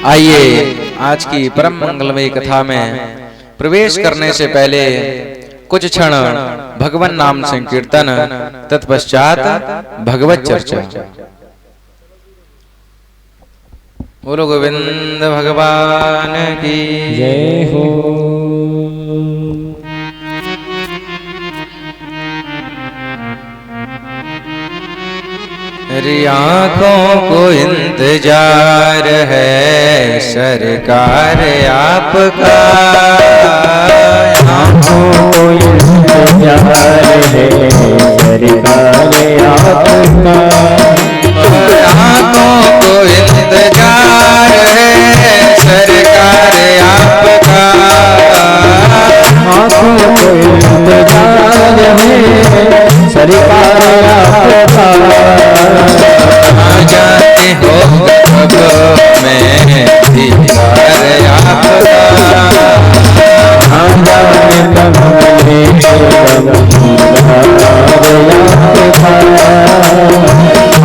आइए आज की परम मंगलमयी कथा में प्रवेश करने से पहले कुछ क्षण भगवान नाम संकीर्तन, तत्पश्चात भगवत चर्चा। बोलो गोविंद भगवान की जय हो। मेरी आंखों को इंतजार है सरकार आपका, आंखों को इंतजार है सरकार आपका, आंखों को इंतजार है सरकार आपका, आंखों को इंतजार है सरकार आपका। जाते हो कब मैं दीदार आपका, जाने कब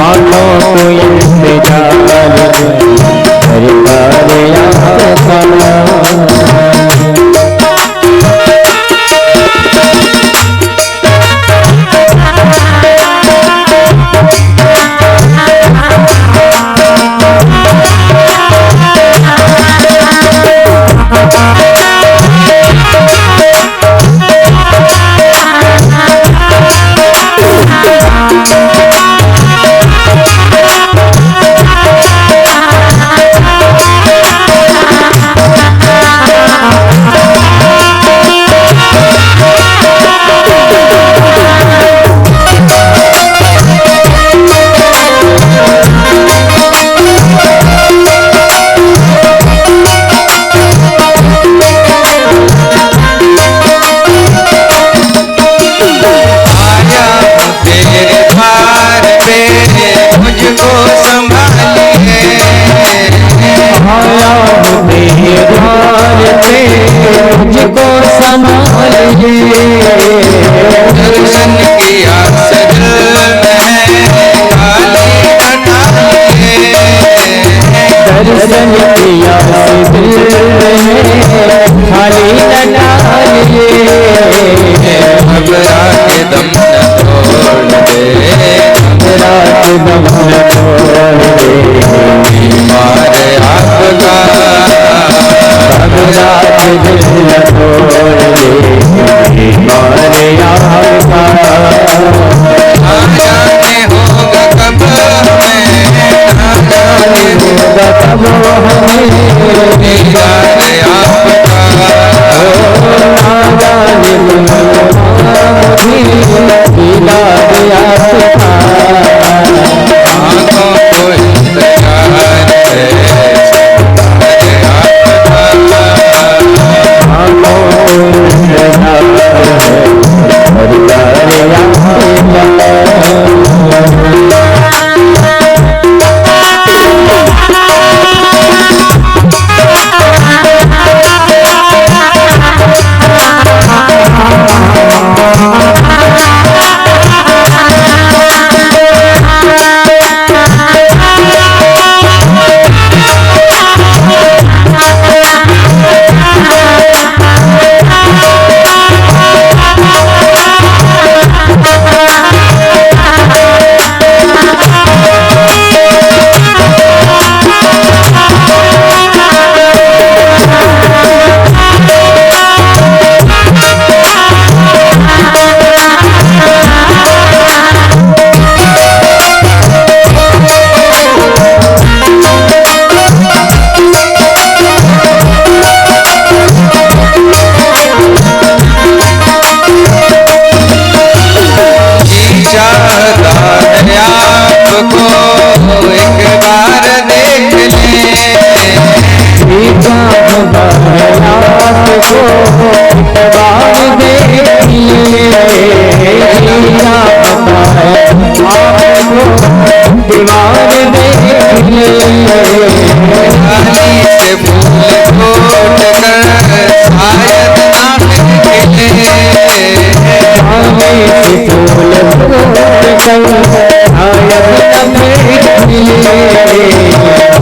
आंखों को इंतजार सरकार आपका। दर्शन किया सजल में खाली हटाइए, दर्शन किया खाली हटाइए, घबरा के दम न तोड़ दे, घबरा के दम न तोड़ दे, बीमार आपका, घबरा के दिल न तोड़ दे, बीमार आपका। जाने होगा कब हमें, जाने होगा कब हमें दीदार आपका, जाने दीदार आपका। आँखों को इंतजार है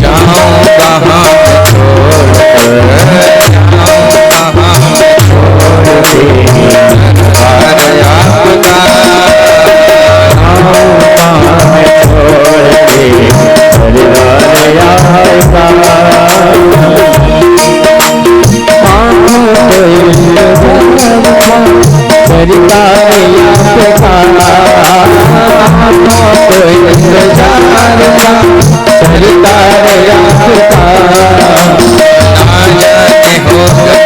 जाऊं कहाँ दीदार आपका कोई इंतजार का चलता रे आपका ना जाते हो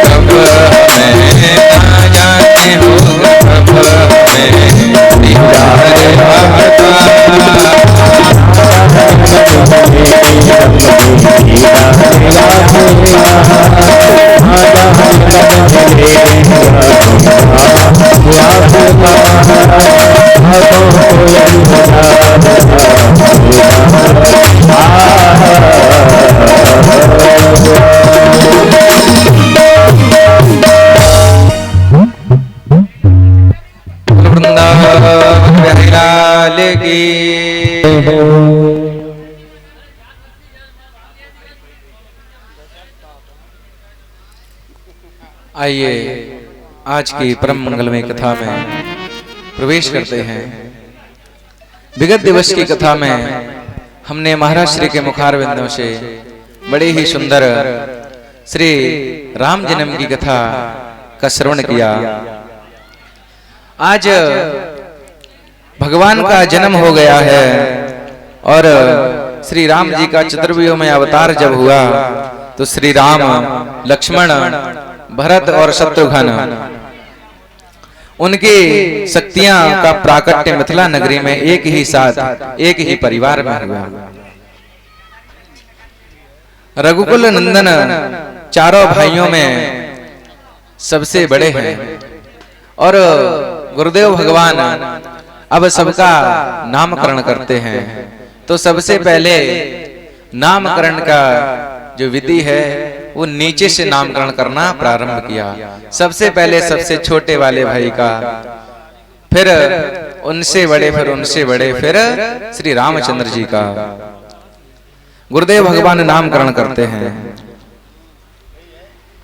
कब मैं ना जाते हो कब मैं दीदार आपका वृंदावन बिहारी लाल की। आइए आज की परम मंगलमय कथा में प्रवेश करते हैं। विगत दिवस की कथा में हमने महाराज श्री के मुखारविंदों से बड़े ही सुंदर श्री राम जन्म की कथा का श्रवण किया। आज भगवान का जन्म हो गया है और श्री राम जी का चतुर्व्यूह में अवतार जब हुआ तो श्री राम, लक्ष्मण, भरत और शत्रुघ्न उनकी शक्तियां का प्राकट्य मिथिला नगरी में एक ही साथ एक ही परिवार में हुआ। रघुकुल नंदन चारों भाइयों में सबसे बड़े हैं और गुरुदेव भगवान अब सबका नामकरण करते हैं। तो सबसे पहले नामकरण का जो विधि है वो नीचे से नामकरण करना प्रारंभ किया। सबसे पहले सबसे छोटे वाले भाई का, फिर उनसे बड़े, फिर उनसे बड़े, फिर श्री रामचंद्र जी का गुरुदेव भगवान नामकरण करते हैं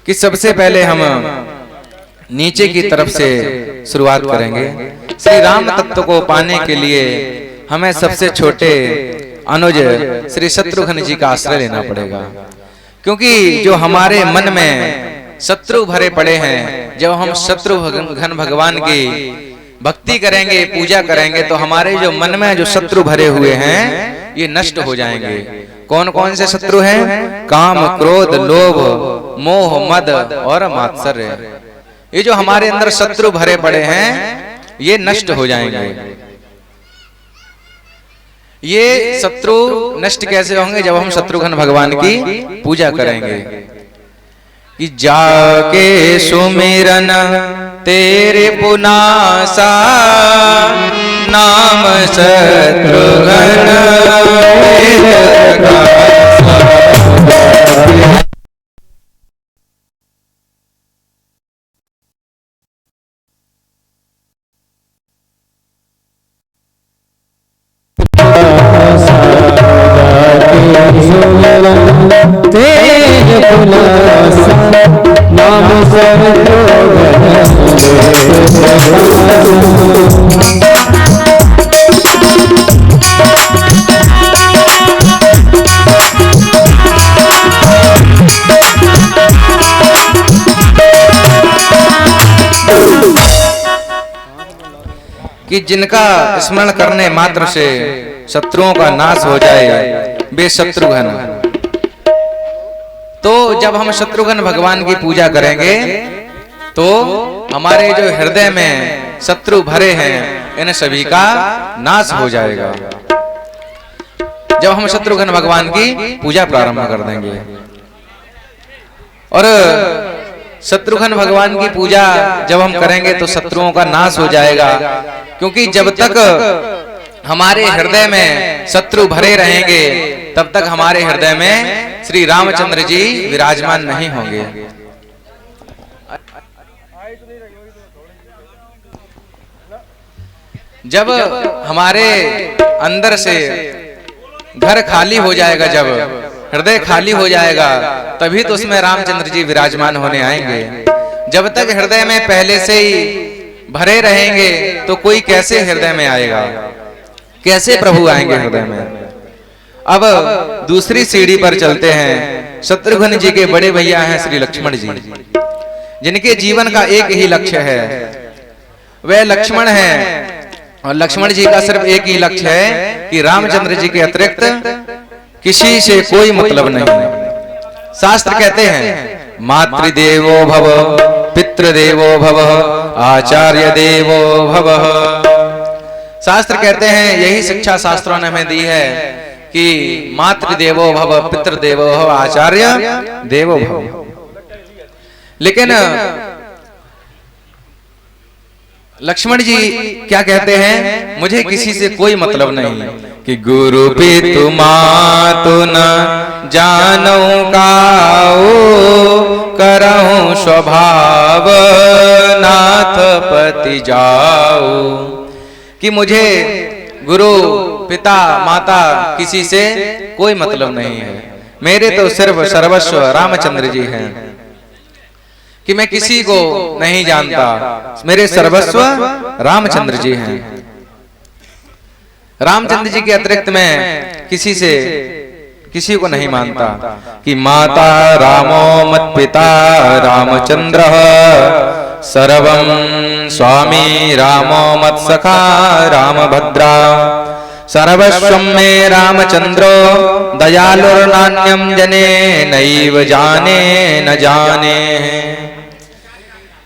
कि सबसे पहले हम नीचे की तरफ से शुरुआत करेंगे। श्री राम तत्व को पाने के लिए हमें सबसे छोटे अनुज श्री शत्रुघ्न जी का आश्रय लेना पड़ेगा, क्योंकि जो हमारे मन में शत्रु भरे पड़े हैं, जब हम शत्रुघ्न भगवान की भक्ति करेंगे, पूजा करेंगे, तो हमारे जो मन में जो शत्रु भरे हुए हैं ये नष्ट हो जाएंगे। कौन कौन से शत्रु हैं? काम, क्रोध, लोभ, मोह, मद और मात्सर्य। ये जो हमारे अंदर शत्रु भरे पड़े हैं ये नष्ट हो जाएंगे। ये शत्रु नष्ट कैसे होंगे? जब हम शत्रुघ्न भगवान की पूजा करेंगे कि जाके सुमिरन तेरे पुनासा नाम शत्रुघ्न नाम कि जिनका स्मरण करने मात्र से शत्रुओं का नाश हो जाए वे शत्रुघ्न। तो जब हम शत्रुघ्न भगवान की पूजा करेंगे तो हमारे जो हृदय में शत्रु भरे हैं इन सभी का नाश हो जाएगा। जब हम शत्रुघ्न भगवान की पूजा प्रारंभ कर देंगे और शत्रुघ्न भगवान की पूजा जब हम करेंगे तो शत्रुओं का नाश हो जाएगा, क्योंकि जब तक हमारे हृदय में शत्रु भरे रहेंगे तब तक हमारे हृदय में श्री रामचंद्र जी विराजमान नहीं होंगे। जब हमारे अंदर से घर खाली हो जाएगा, जब हृदय खाली हो जाएगा, तभी तो उसमें रामचंद्र जी विराजमान होने आएंगे। जब तक हृदय में पहले से ही भरे रहेंगे तो कोई कैसे हृदय में आएगा, कैसे प्रभु आएंगे हृदय में। अब दूसरी सीढ़ी पर चलते हैं। शत्रुघ्न जी के बड़े भैया हैं श्री लक्ष्मण जी, जिनके जीवन का एक ही लक्ष्य है, वे लक्ष्मण हैं, और लक्ष्मण जी का सिर्फ एक ही लक्ष्य है कि रामचंद्र जी के अतिरिक्त किसी से कोई मतलब नहीं। शास्त्र कहते हैं मातृदेवो भव, पितृदेवो भव, आचार्य देवो भव। शास्त्र कहते हैं, यही शिक्षा शास्त्रों ने हमें दी है कि मातृदेवो भव, पितृदेवो भव, आचार्य देवो भव। लेकिन लक्ष्मण जी क्या कहते हैं, मुझे किसी से कोई मतलब नहीं कि गुरु पितु मातु न जानौ काऊ, करहु स्वभाव नाथ पति जाऊ। कि मुझे गुरु पिता माता किसी से कोई मतलब नहीं है, मेरे तो सिर्फ सर्वस्व रामचंद्र जी हैं, कि मैं किसी को नहीं जानता, मेरे सर्वस्व रामचंद्र जी हैं। रामचंद्र जी के अतिरिक्त मैं किसी को नहीं मानता। कि माता रामो मत पिता रामचंद्र, सर्वं स्वामी रामो मत सखा रामभद्रा, सर्वस्वं मे रामचंद्रो दयालुर्नान्यं जने नैव जाने न जाने।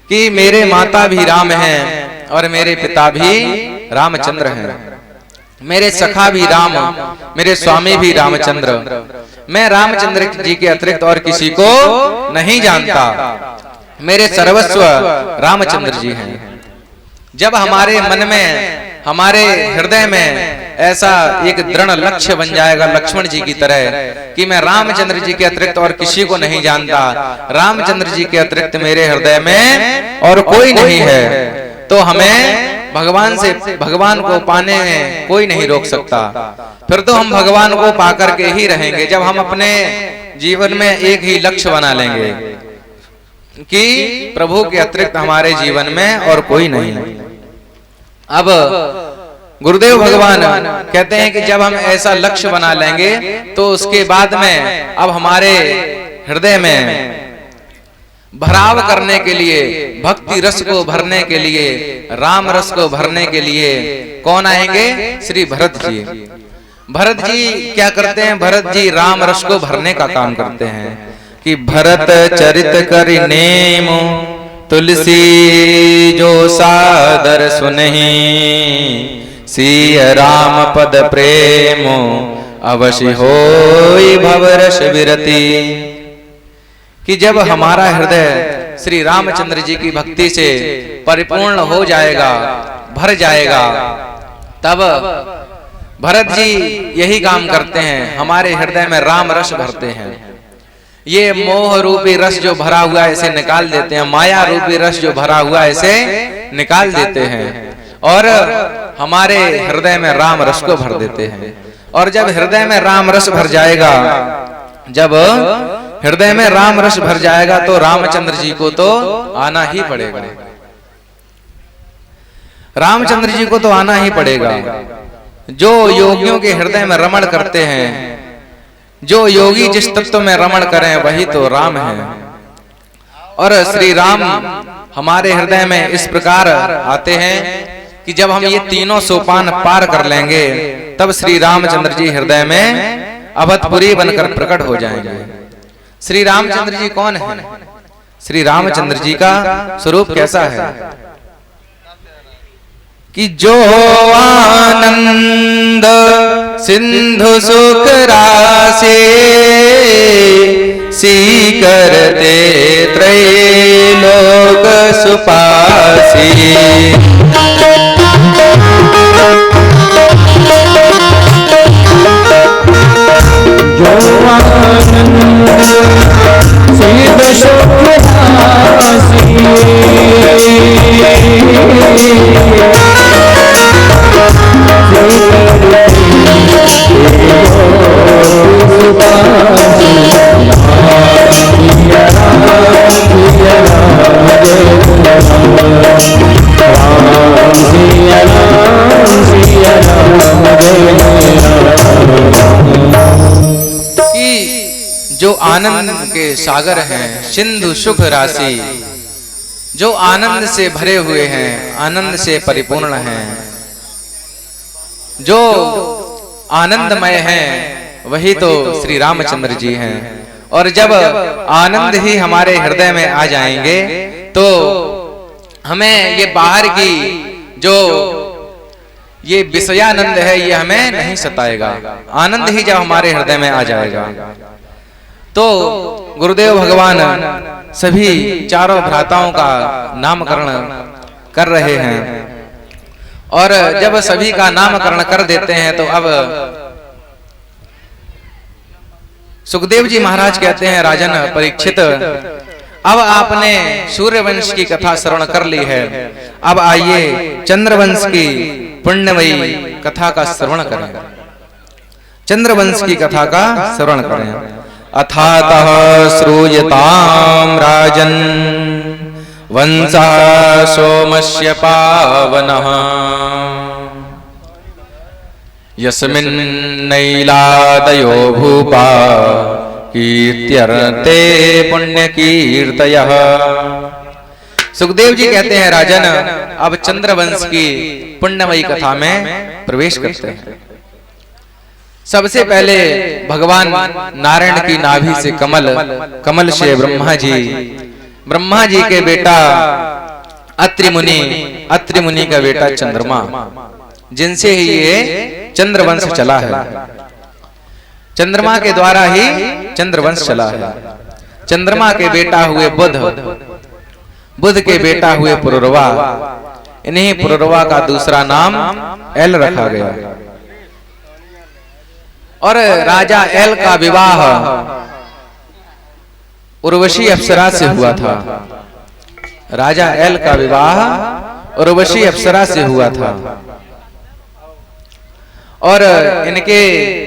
कि मेरे माता भी राम हैं और मेरे पिता भी रामचंद्र हैं, मेरे सखा भी राम, मेरे स्वामी भी रामचंद्र। मैं रामचंद्र जी के अतिरिक्त और किसी को नहीं जानता, मेरे सर्वस्व रामचंद्र जी हैं। जब हमारे मन में, हमारे हृदय में ऐसा एक दृढ़ लक्ष्य बन जाएगा लक्ष्मण जी की तरह कि मैं रामचंद्र जी के अतिरिक्त और किसी को नहीं जानता, रामचंद्र जी के अतिरिक्त मेरे हृदय में और कोई नहीं है, तो हमें भगवान को पाने में कोई नहीं रोक सकता। फिर तो हम भगवान को पाकर के ही रहेंगे जब हम अपने जीवन में एक ही लक्ष्य बना लेंगे कि प्रभु के अतिरिक्त हमारे जीवन में और कोई नहीं। अब गुरुदेव भगवान कहते हैं कि जब हम ऐसा लक्ष्य बना लेंगे तो उसके बाद में अब हमारे हृदय में भराव करने के लिए, भक्ति रस को भरने के लिए, राम रस को भरने के लिए कौन आएंगे? श्री भरत जी। भरत जी क्या करते हैं? भरत जी राम रस को भरने का काम करते हैं कि भरत चरित करि नेमु, तुलसी जो सादर सुनहि, सिय राम पद प्रेमो, अवश्य होई भवरस विरति। कि जब हमारा हृदय श्री रामचंद्र जी की भक्ति से परिपूर्ण हो जाएगा, भर जाएगा, तब भरत जी यही काम करते हैं, हमारे हृदय में राम रस भरते हैं। ये मोह रूपी रस जो भरा हुआ है इसे निकाल देते हैं, माया रूपी रस जो भरा हुआ है इसे निकाल देते हैं और हमारे हृदय में राम रस को भर देते हैं। और जब हृदय में राम रस भर जाएगा, जब हृदय में राम रस भर जाएगा तो रामचंद्र जी को तो आना ही पड़ेगा, रामचंद्र जी को तो आना ही पड़ेगा। जो योगियों के हृदय में रमण करते हैं, जो योगी जिस तत्व में रमण करें वही तो राम है। और श्री राम हमारे हृदय में इस प्रकार आते हैं कि जब हम ये तीनों सोपान पार कर लेंगे तब श्री रामचंद्र जी हृदय में अवधपुरी बनकर प्रकट हो जाएंगे। श्री रामचंद्र जी कौन है? श्री रामचंद्र जी का स्वरूप कैसा है कि जो आनंद सिंधु सुख राशि, सी करते त्रैलोक सुपासी। जो आनंद सिंधु सुख राशि, जो आनंद के सागर हैं, सिंधु सुख राशि, जो आनंद से भरे हुए हैं, आनंद से परिपूर्ण हैं, जो आनंदमय हैं, वही तो श्री रामचंद्र जी हैं। और जब आनंद ही हमारे हृदय में आ जाएंगे तो हमें ये बाहर की जो ये विषयानंद है ये हमें नहीं सताएगा। आनंद ही जब हमारे हृदय में आ जाएगा तो गुरुदेव भगवान सभी चारों भ्राताओं का नामकरण कर रहे हैं। और जब सभी का नामकरण कर देते हैं तो अब सुखदेव जी महाराज कहते हैं, राजन परीक्षित, अब आपने सूर्यवंश की कथा श्रवण कर ली है, अब आइए चंद्रवंश की पुण्यमयी कथा का श्रवण करें। चंद्रवंश की कथा का श्रवण करें। अथातः श्रूयतां राजन् वंशः सोमस्य पावनः यस्मिन्नैलादयो भूपा कीर्त्यर्थे पुण्य कीर्तयः। सुखदेव जी कहते हैं, राजन अब चंद्रवंश की पुण्यमयी कथा में प्रवेश करते हैं। सबसे पहले भगवान नारायण की नाभि से कमल, कमल से ब्रह्मा जी के बेटा अत्रि मुनि का बेटा चंद्रमा, जिनसे ही ये चंद्रवंश चला है। चंद्रमा के द्वारा ही चंद्रवंश चला है। चंद्रमा के बेटा हुए बुध के बेटा हुए पुरुरवा, इन्हीं पुरुरवा का दूसरा नाम एल रखा गया। और राजा एल का विवाह उर्वशी अप्सरा से हुआ था। राजा एल का विवाह उर्वशी अप्सरा से हुआ था। और इनके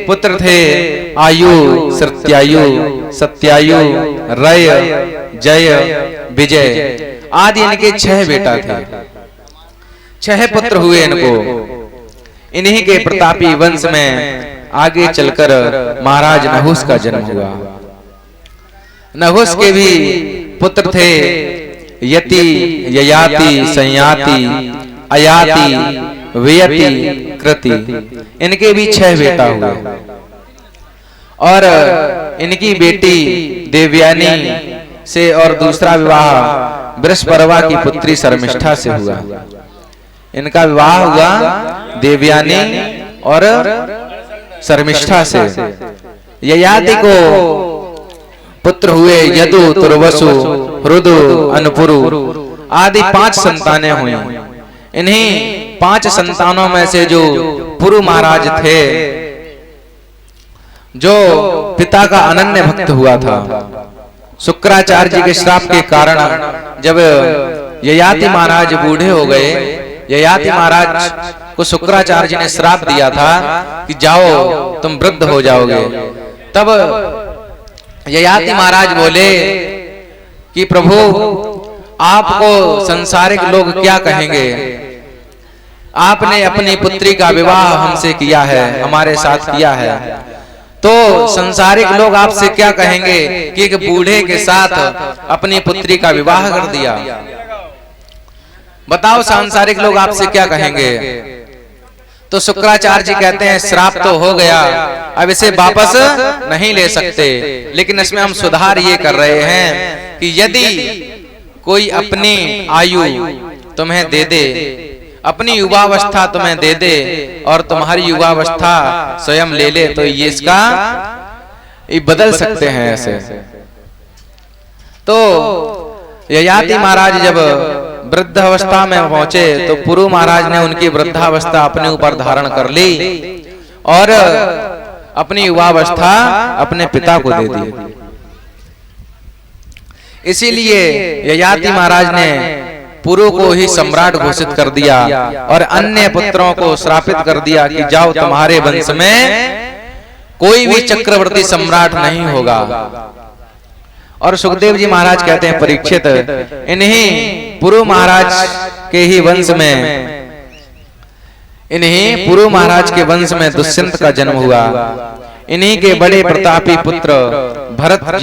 पुत्र थे आयु, सत्यायु, रय, जय, विजय आदि इनके 6 बेटा थे। 6 पुत्र हुए इनको। इन्हीं के प्रतापी वंश में आगे चलकर महाराज नहुस का जन्म हुआ। नहुस के भी पुत्र थे यति, ययाति, संयाति, अयाति, वियति, कृति। इनके भी 6 बेटा हुए। और इनकी बेटी देवयानी से और दूसरा विवाह बृहस्पति की पुत्री शर्मिष्ठा से हुआ। इनका विवाह हुआ देवयानी और शर्मिष्ठा से। ययाति को पुत्र हुए यदु, तुर्वसु, हृदु, अनुपुरु आदि 5 संतानें हुई। इन्हीं 5 संतानों में से जो पुरु महाराज थे, जो पिता का अनन्य भक्त हुआ था, शुक्राचार्य जी के श्राप के कारण जब ययाति महाराज बूढ़े हो गए, ययाति महाराज को शुक्राचार्य जी ने श्राप दिया था कि जाओ तुम वृद्ध हो जाओगे। तब ययाति महाराज बोले कि प्रभु आपको संसारिक लोग क्या कहेंगे, आपने अपनी पुत्री का विवाह हमसे किया है, हमारे साथ किया है, तो संसारिक लोग आपसे क्या कहेंगे कि एक बूढ़े के साथ अपनी पुत्री का विवाह कर दिया। बताओ सांसारिक लोग आपसे क्या कहेंगे। तो शुक्राचार्य जी कहते हैं श्राप तो हो गया, अब इसे वापस नहीं ले सकते, लेकिन इसमें हम सुधार ये कर रहे हैं कि यदि कोई अपनी आयु तुम्हें दे दे, अपनी युवावस्था तुम्हें दे दे और तुम्हारी युवावस्था स्वयं ले ले, तो ये इसका बदल सकते हैं ऐसे। तो ययाति महाराज जब वृद्धावस्था में पहुंचे तो पुरु महाराज ने उनकी वृद्धावस्था अपने ऊपर धारण कर ली और अपनी युवावस्था अपने पिता को दे दी। इसीलिए ययाति महाराज ने पुरु को ही सम्राट घोषित कर दिया और अन्य पुत्रों को श्रापित कर दिया कि जाओ तुम्हारे वंश में कोई भी चक्रवर्ती सम्राट नहीं होगा। और सुखदेव जी महाराज कहते हैं परीक्षित, इन्हीं पुरु महाराज के ही वंश में, इन्हीं पुरु महाराज के वंश में दुष्यंत का जन्म हुआ। इन्हीं के बड़े प्रतापी पुत्र भरत